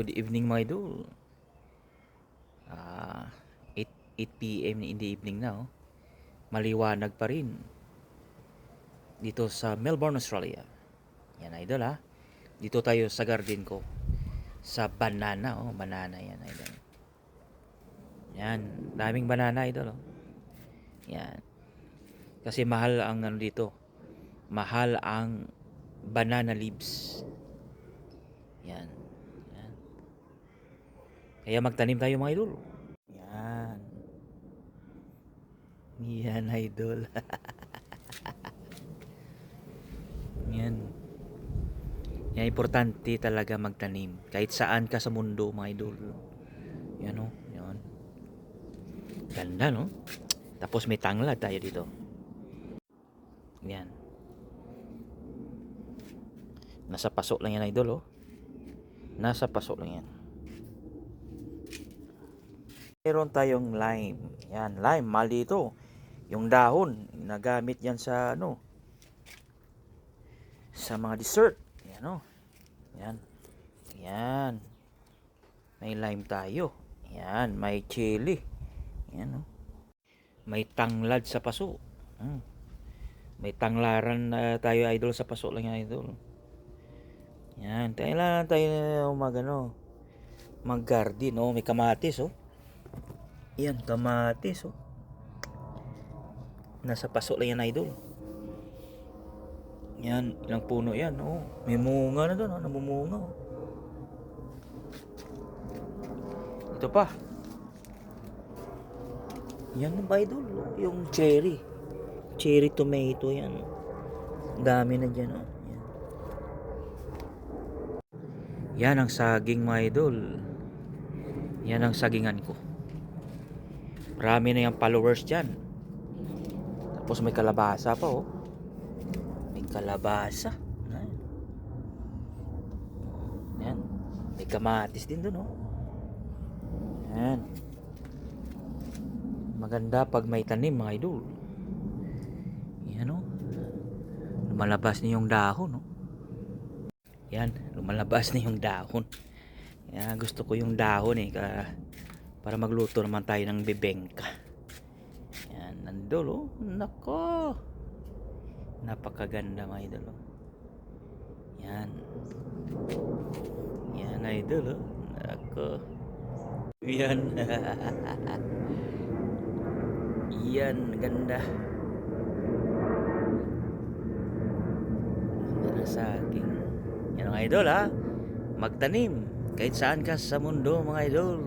Good evening mga idol. 8 p.m. in the evening na. Maliwanag pa rin dito sa Melbourne, Australia. Yan idol ha. Dito tayo sa garden ko. Sa banana. Banana yan idol. Yan. Daming banana idol. Yan. Kasi mahal ang dito. Mahal ang banana leaves. Yan. Kaya magtanim tayo mga idol. Yan. Yan idol. Yan. Yan importante talaga magtanim. Kahit saan ka sa mundo mga idol. Yan o. Yan. Ganda no. Tapos may tanglad tayo dito. Yan. Nasa paso lang yan idol oh. Nasa paso lang yan. Meron tayong lime. Yan, lime, mali ito. Yung dahon, nagamit yan sa sa mga dessert. Yan Yan. Yan. May lime tayo. Yan, may chili. Yan May tanglad sa paso. May tanglaran na tayo idol sa paso lang yan idol. Yan, kailangan tayo mag-garden may kamatis Yan, kamatis Nasa paso lang yan idol. Yan, ilang puno yan May munga na doon namumunga Ito pa. Yan ba idol yung cherry. Cherry tomato yan. Dami na dyan Yan. Yan ang saging mga idol. Yan ang sagingan ko. Marami na yung followers dyan. Tapos may kalabasa pa May kalabasa. Yan. May kamatis din dun Yan. Maganda pag may tanim mga idol. Yan lumalabas na yung dahon Yan. Lumalabas na yung dahon. Yan. Gusto ko yung dahon para magluto naman tayo ng bibengka. Yan, nandol nako. Napakaganda mga idol Yan. Yan idol nako. Yan. Yan, ganda. Ganda saging. Yan mga idol magtanim kahit saan ka sa mundo mga idol.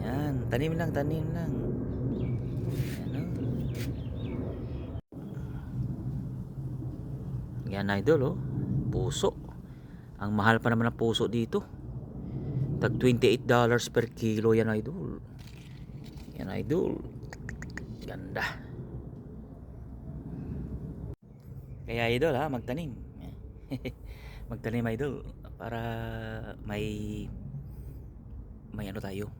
Yan, tanim lang. Yan idol puso. Ang mahal pa naman ng puso dito. Tag $28 per kilo yan idol. Yan idol. Ganda. Kaya idol magtanim. Magtanim idol para may tayo.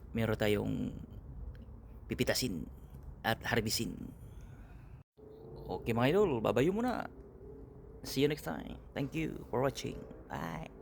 Meron tayong pipitasin at harbisin. Okay mga idol, babayo muna. See you next time. Thank you for watching. Bye.